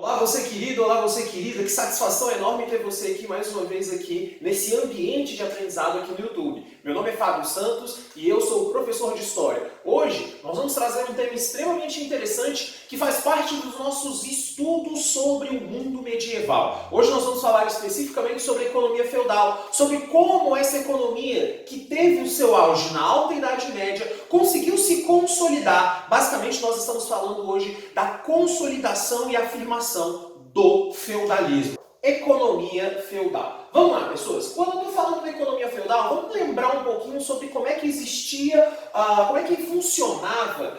Olá você querido, olá você querida, que satisfação enorme ter você aqui mais uma vez aqui nesse ambiente de aprendizado aqui no YouTube. Meu nome é Fábio Santos e eu sou o professor de História. Hoje nós vamos trazer um tema extremamente interessante que faz parte dos nossos estudos sobre o mundo medieval. Hoje nós vamos falar especificamente sobre a economia feudal, sobre como essa economia que teve o seu auge na Alta Idade Média conseguiu se consolidar. Basicamente nós estamos falando hoje da consolidação e afirmação do feudalismo. Economia feudal. Vamos lá, pessoas. Quando eu estou falando da economia feudal, vamos lembrar um pouquinho sobre como é que existia, como é que funcionava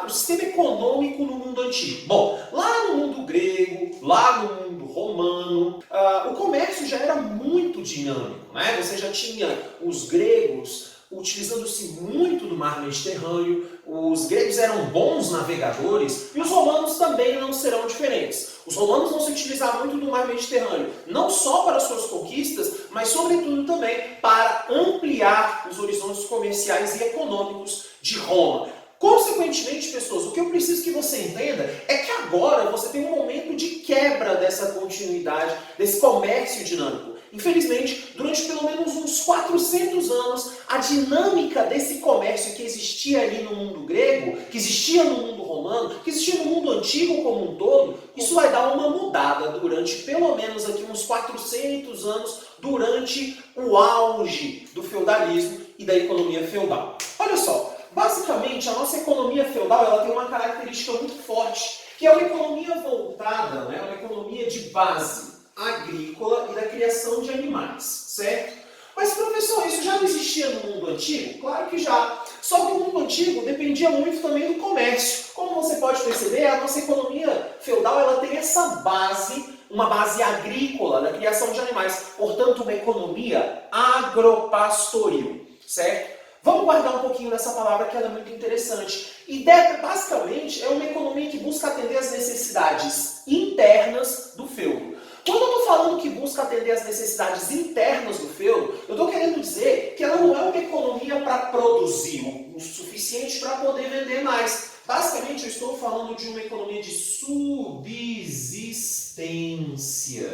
o sistema econômico no mundo antigo. Bom, lá no mundo grego, lá no mundo romano, o comércio já era muito dinâmico, né? Você já tinha os gregos utilizando-se muito do mar Mediterrâneo, os gregos eram bons navegadores e os romanos também não serão diferentes. Os romanos vão se utilizar muito do mar Mediterrâneo, não só para suas conquistas, mas sobretudo também para ampliar os horizontes comerciais e econômicos de Roma. Consequentemente, pessoas, o que eu preciso que você entenda é que agora você tem um momento de quebra dessa continuidade, desse comércio dinâmico. Infelizmente, durante pelo menos uns 400 anos, a dinâmica desse comércio que existia ali no mundo grego, que existia no mundo romano, que existia no mundo antigo como um todo, isso vai dar uma mudada durante pelo menos aqui uns 400 anos, durante o auge do feudalismo e da economia feudal. Olha só. Basicamente, a nossa economia feudal ela tem uma característica muito forte, que é uma economia voltada, né, uma economia de base agrícola e da criação de animais, certo? Mas, professor, isso já não existia no mundo antigo? Claro que já. Só que o mundo antigo dependia muito também do comércio. Como você pode perceber, a nossa economia feudal ela tem essa base, uma base agrícola da criação de animais. Portanto, uma economia agropastoril, certo? Vamos guardar um pouquinho dessa palavra que ela é muito interessante. E basicamente é uma economia que busca atender às necessidades internas do feudo. Quando eu estou falando que busca atender às necessidades internas do feudo, eu estou querendo dizer que ela não é uma economia para produzir o suficiente para poder vender mais. Basicamente eu estou falando de uma economia de subsistência.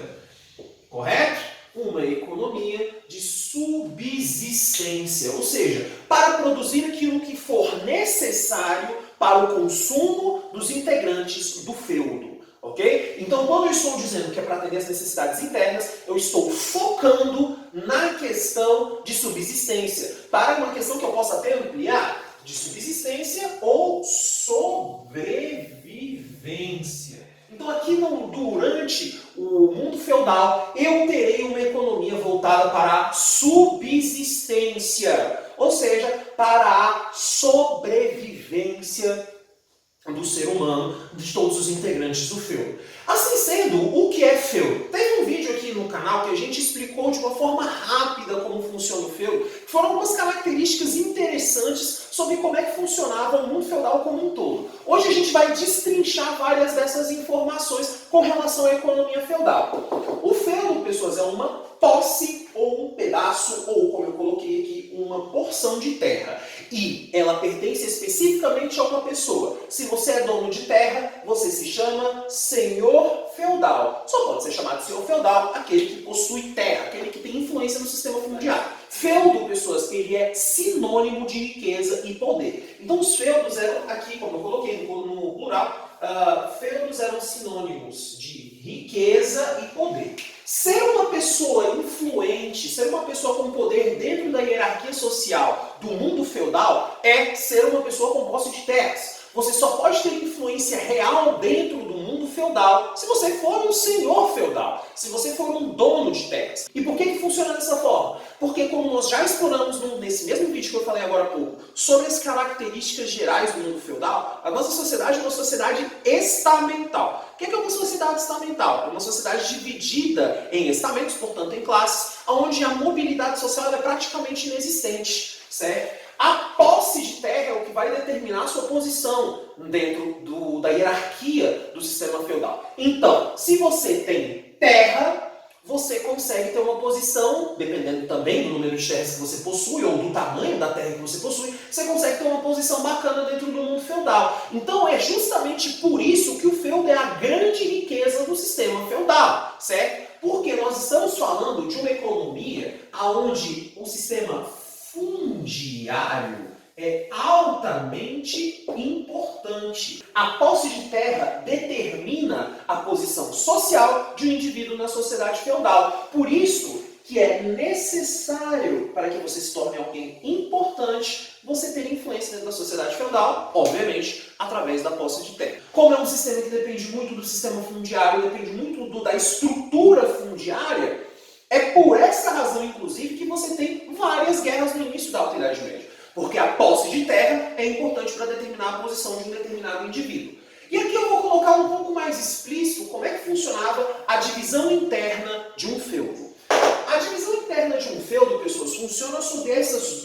Correto? Uma economia de subsistência, ou seja, para produzir aquilo que for necessário para o consumo dos integrantes do feudo, ok? Então, quando eu estou dizendo que é para atender as necessidades internas, eu estou focando na questão de subsistência, para uma questão que eu possa até ampliar, de subsistência ou sobrevivência. Então aqui durante o mundo feudal eu terei uma economia voltada para a subsistência, ou seja, para a sobrevivência do ser humano, de todos os integrantes do feudo. Assim sendo, o que é feudo? Teve um vídeo aqui no canal que a gente explicou de uma forma rápida como funciona o feudo, que foram algumas características interessantes sobre como é que funcionava o mundo feudal como um todo. Hoje a gente vai destrinchar várias dessas informações com relação à economia feudal. O feudo, pessoas, é uma posse ou um pedaço, ou como eu coloquei aqui, uma porção de terra. E ela pertence especificamente a uma pessoa. Se você é dono de terra, você se chama senhor feudal. Só pode ser chamado senhor feudal aquele que possui terra, aquele que tem influência no sistema fundiário. Feudo, pessoas, ele é sinônimo de riqueza e poder. Então os feudos eram, aqui como eu coloquei no plural, feudos eram sinônimos de riqueza e poder. Ser uma pessoa influente, ser uma pessoa com poder dentro da hierarquia social do mundo feudal é ser uma pessoa com posse de terras. Você só pode ter influência real dentro do mundo feudal se você for um senhor feudal, se você for um dono de terras. E por que funciona dessa forma? Porque como nós já exploramos nesse mesmo vídeo que eu falei agora há pouco, sobre as características gerais do mundo feudal, a nossa sociedade é uma sociedade estamental. O que é uma sociedade estamental? É uma sociedade dividida em estamentos, portanto em classes, onde a mobilidade social é praticamente inexistente, certo? A posse de terra é o que vai determinar a sua posição dentro da hierarquia do sistema feudal. Então, se você tem terra, você consegue ter uma posição, dependendo também do número de terras que você possui, ou do tamanho da terra que você possui, você consegue ter uma posição bacana dentro do mundo feudal. Então é justamente por isso que o feudo é a grande riqueza sistema feudal, certo? Porque nós estamos falando de uma economia onde o sistema fundiário é altamente importante. A posse de terra determina a posição social de um indivíduo na sociedade feudal. Por isso que é necessário, para que você se torne alguém importante, você ter influência dentro da sociedade feudal, obviamente, através da posse de terra. Como é um sistema que depende muito do sistema fundiário, depende muito da estrutura fundiária, é por essa razão, inclusive, que você tem várias guerras no início da Alta Idade Média. Porque a posse de terra é importante para determinar a posição de um determinado indivíduo. E aqui eu vou colocar um pouco mais explícito como é que funcionava a divisão interna de um feudo. A divisão interna de um feudo, pessoas, funciona sobre essas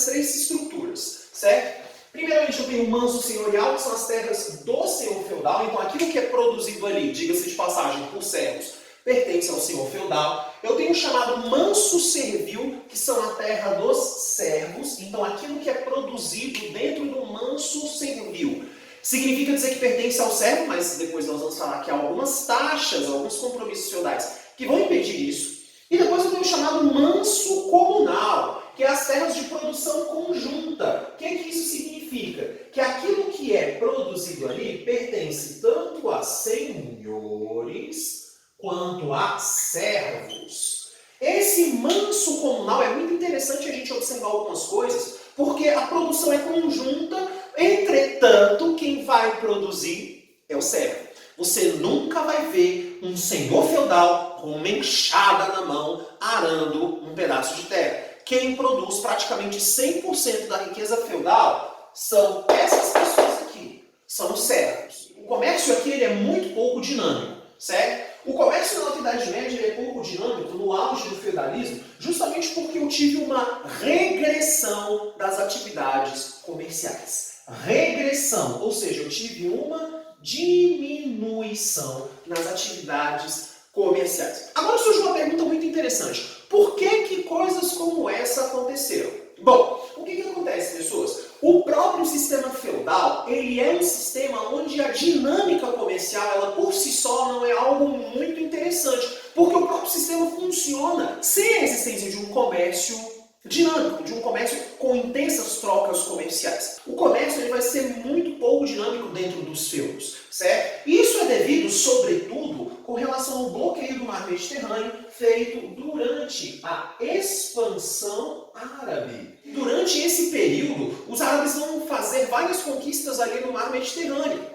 três estruturas, certo? Primeiramente eu tenho o manso senhorial, que são as terras do senhor feudal. Então aquilo que é produzido ali, diga-se de passagem, por servos, pertence ao senhor feudal. Eu tenho o chamado manso servil, que são a terra dos servos. Então aquilo que é produzido dentro do manso servil significa dizer que pertence ao servo, mas depois nós vamos falar que há algumas taxas, alguns compromissos feudais que vão impedir isso. E depois eu tenho o chamado manso comunal, que é as terras de produção conjunta. O que isso significa? Que aquilo que é produzido ali pertence tanto a senhores quanto a servos. Esse manso comunal é muito interessante a gente observar algumas coisas, porque a produção é conjunta, entretanto, quem vai produzir é o servo. Você nunca vai ver um senhor feudal com uma enxada na mão arando um pedaço de terra. Quem produz praticamente 100% da riqueza feudal são essas pessoas aqui, são os servos. O comércio aqui ele é muito pouco dinâmico, certo? O comércio na Alta Idade Média é pouco dinâmico no auge do feudalismo, justamente porque eu tive uma regressão das atividades comerciais. Regressão, ou seja, eu tive uma diminuição nas atividades comerciais. Agora surge uma pergunta muito interessante. Por que coisas como essa aconteceram? Bom, o que acontece, pessoas? O próprio sistema feudal, ele é um sistema onde a dinâmica comercial, ela por si só não é algo muito interessante, porque o próprio sistema funciona sem a existência de um comércio dinâmico, de um comércio com intensas trocas comerciais. O comércio ele vai ser muito pouco dinâmico dentro dos feudos, certo? Isso é devido, sobretudo, com relação ao bloqueio do mar Mediterrâneo feito durante a expansão árabe. Durante esse período, os árabes vão fazer várias conquistas ali no mar Mediterrâneo.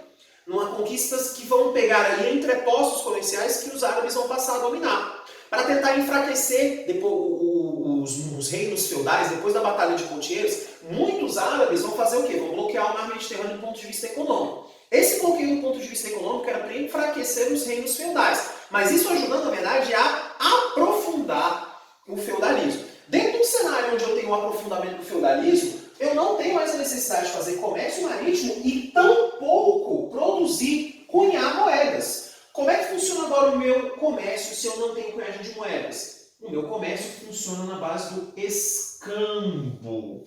Conquistas que vão pegar ali entrepostos comerciais que os árabes vão passar a dominar. Para tentar enfraquecer os reinos feudais, depois da Batalha de Poitiers, muitos árabes vão fazer o quê? Vão bloquear o mar Mediterrâneo do ponto de vista econômico. Esse bloqueio do ponto de vista econômico era para enfraquecer os reinos feudais, mas isso ajudando, na verdade, a aprofundar o feudalismo. Dentro do cenário onde eu tenho um aprofundamento do feudalismo, eu não tenho mais a necessidade de fazer comércio marítimo e tampouco produzir, cunhar moedas. Como é que funciona agora o meu comércio se eu não tenho cunhagem de moedas? O meu comércio funciona na base do escambo.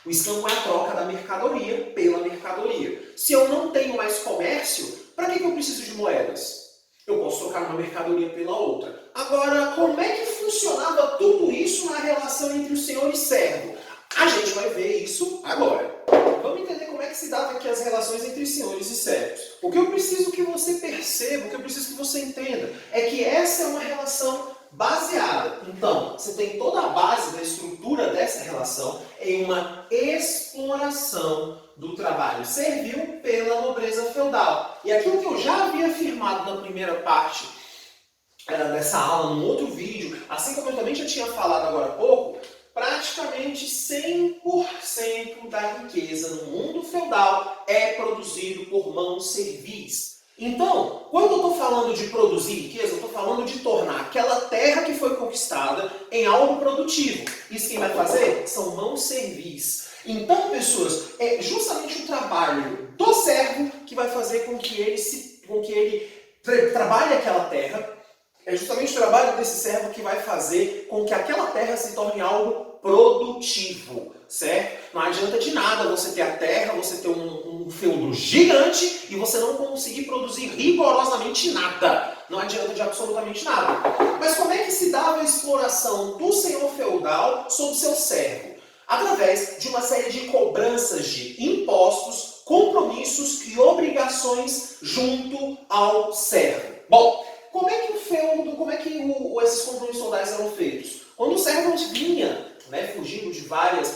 O escambo é a troca da mercadoria pela mercadoria. Se eu não tenho mais comércio, para que eu preciso de moedas? Eu posso trocar uma mercadoria pela outra. Agora, como é que funcionava tudo isso na relação entre o senhor e servo? A gente vai ver isso agora. Vamos entender como é que se dava aqui as relações entre senhores e servos. O que eu preciso que você perceba, o que eu preciso que você entenda, é que essa é uma relação baseada. Então, você tem toda a base da estrutura dessa relação em uma exploração do trabalho servil pela nobreza feudal. E aquilo que eu já havia afirmado na primeira parte dessa aula, num outro vídeo, assim como eu também já tinha falado agora há pouco, praticamente 100% da riqueza no mundo feudal é produzido por mãos servis. Então, quando eu estou falando de produzir riqueza, eu estou falando de tornar aquela terra que foi conquistada em algo produtivo. Isso quem vai fazer são mãos servis. Então, pessoas, é justamente o trabalho do servo que vai fazer com que ele trabalhe aquela terra É justamente o trabalho desse servo que vai fazer com que aquela terra se torne algo produtivo, certo? Não adianta de nada você ter a terra, você ter um feudo gigante e você não conseguir produzir rigorosamente nada. Não adianta de absolutamente nada. Mas como é que se dava a exploração do senhor feudal sobre seu servo? Através de uma série de cobranças de impostos, compromissos e obrigações junto ao servo. Bom, como é que esses compromissos feudais eram feitos? Quando o servo vinha, fugindo de várias,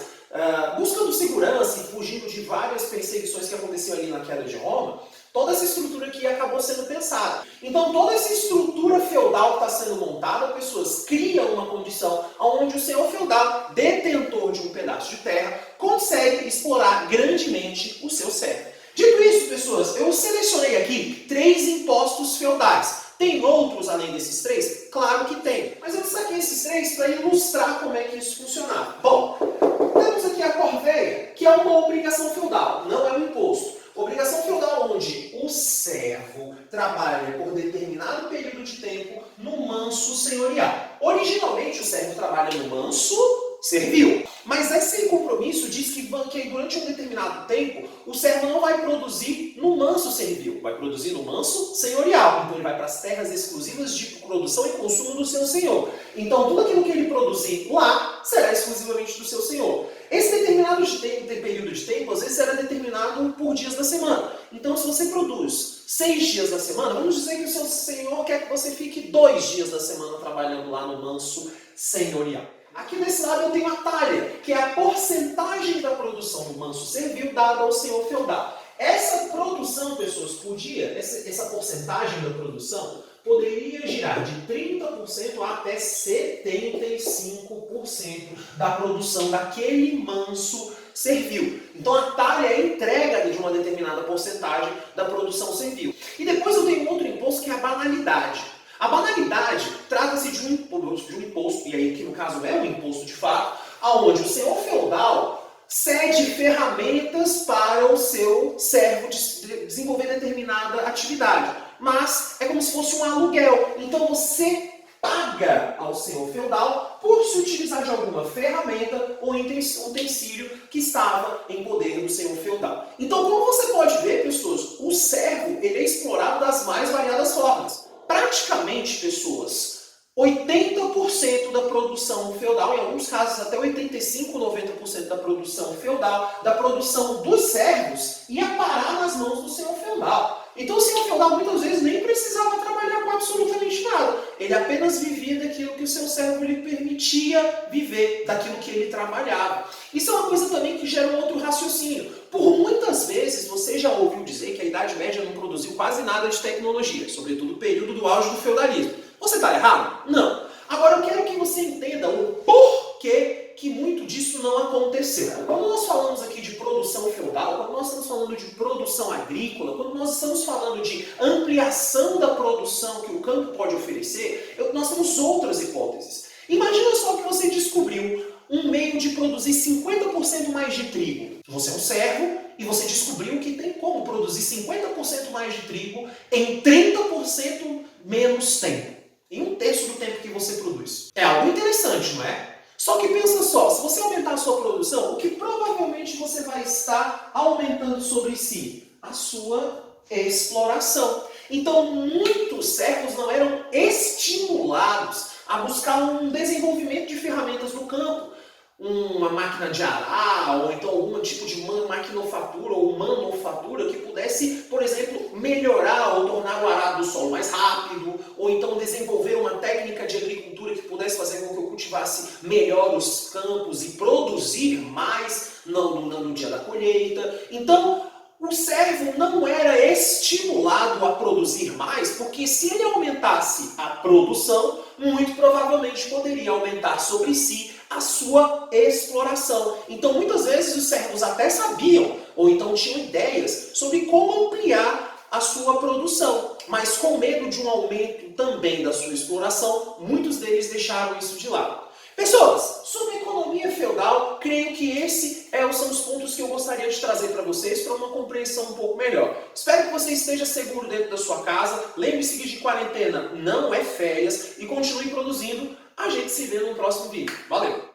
buscando segurança e fugindo de várias perseguições que aconteciam ali na queda de Roma, toda essa estrutura aqui acabou sendo pensada. Então toda essa estrutura feudal que está sendo montada, pessoas criam uma condição onde o senhor feudal, detentor de um pedaço de terra, consegue explorar grandemente o seu servo. Dito isso, pessoas, eu selecionei aqui 3 impostos feudais. Tem outros além desses 3? Claro que tem. Mas eu destaquei esses 3 para ilustrar como é que isso funcionava. Bom, temos aqui a corveia, que é uma obrigação feudal, não é um imposto. Obrigação feudal onde o servo trabalha por determinado período de tempo no manso senhorial. Originalmente o servo trabalha no manso servil. Mas esse compromisso diz que durante um determinado tempo o servo não vai produzir no manso servil, vai produzir no manso senhorial. Então ele vai para as terras exclusivas de produção e consumo do seu senhor. Então tudo aquilo que ele produzir lá será exclusivamente do seu senhor. Esse determinado período de tempo, às vezes, era determinado por dias da semana. Então, se você produz 6 dias da semana, vamos dizer que o seu senhor quer que você fique 2 dias da semana trabalhando lá no manso senhorial. Aqui desse lado eu tenho a talha, que é a porcentagem da produção do manso servil dada ao senhor feudal. Essa produção, pessoas, essa porcentagem da produção poderia girar de 30% até 75% da produção daquele manso servil. Então a talha é a entrega de uma determinada porcentagem da produção servil. E depois eu tenho outro imposto que é a banalidade. A banalidade trata-se de um imposto, e aí que no caso é um imposto de fato, onde o senhor feudal cede ferramentas para o seu servo desenvolver determinada atividade. Mas é como se fosse um aluguel. Então você paga ao senhor feudal por se utilizar de alguma ferramenta ou utensílio que estava em poder do senhor feudal. Então, como você pode ver, pessoas, o servo ele é explorado das mais variadas formas. Praticamente, pessoas, 80% da produção feudal, em alguns casos até 85%, 90% da produção feudal, da produção dos servos, ia parar nas mãos do senhor feudal. Então o senhor feudal muitas vezes nem precisava trabalhar com absolutamente nada. Ele apenas vivia daquilo que o seu servo lhe permitia viver, daquilo que ele trabalhava. Isso é uma coisa também que gera um outro raciocínio. Por muitas vezes você já ouviu dizer que a Idade Média não produziu quase nada de tecnologia, sobretudo o período do auge do feudalismo. Você está errado? Não. Agora eu quero que você entenda o porquê que muito disso não aconteceu. Quando nós falamos aqui de produção feudal, quando nós estamos falando de produção agrícola, quando nós estamos falando de ampliação da produção que o campo pode oferecer, nós temos outras hipóteses. Imagina só que você descobriu um meio de produzir 50% mais de trigo. Você é um servo e você descobriu que tem como produzir 50% mais de trigo em 30% menos tempo. Em 1/3 do tempo que você produz. É algo interessante, não é? Só que pensa só, se você aumentar a sua produção, o que provavelmente você vai estar aumentando sobre si? A sua exploração. Então, muitos servos não eram estimulados a buscar um desenvolvimento de ferramentas no campo. Uma máquina de arar, ou então algum tipo de maquinofatura ou manufatura que pudesse, por exemplo, melhorar ou tornar o arado do solo mais rápido, ou então desenvolver uma técnica de agricultura que pudesse fazer com que eu cultivasse melhor os campos e produzir mais no dia da colheita. Então, o servo não era estimulado a produzir mais, porque se ele aumentasse a produção, muito provavelmente poderia aumentar sobre si a sua exploração. Então, muitas vezes os servos até sabiam, ou então tinham ideias sobre como ampliar a sua produção, mas com medo de um aumento também da sua exploração, muitos deles deixaram isso de lado. Pessoas, sobre economia feudal, creio que são os pontos que eu gostaria de trazer para vocês para uma compreensão um pouco melhor. Espero que você esteja seguro dentro da sua casa. Lembre-se que de quarentena não é férias e continue produzindo. A gente se vê no próximo vídeo. Valeu!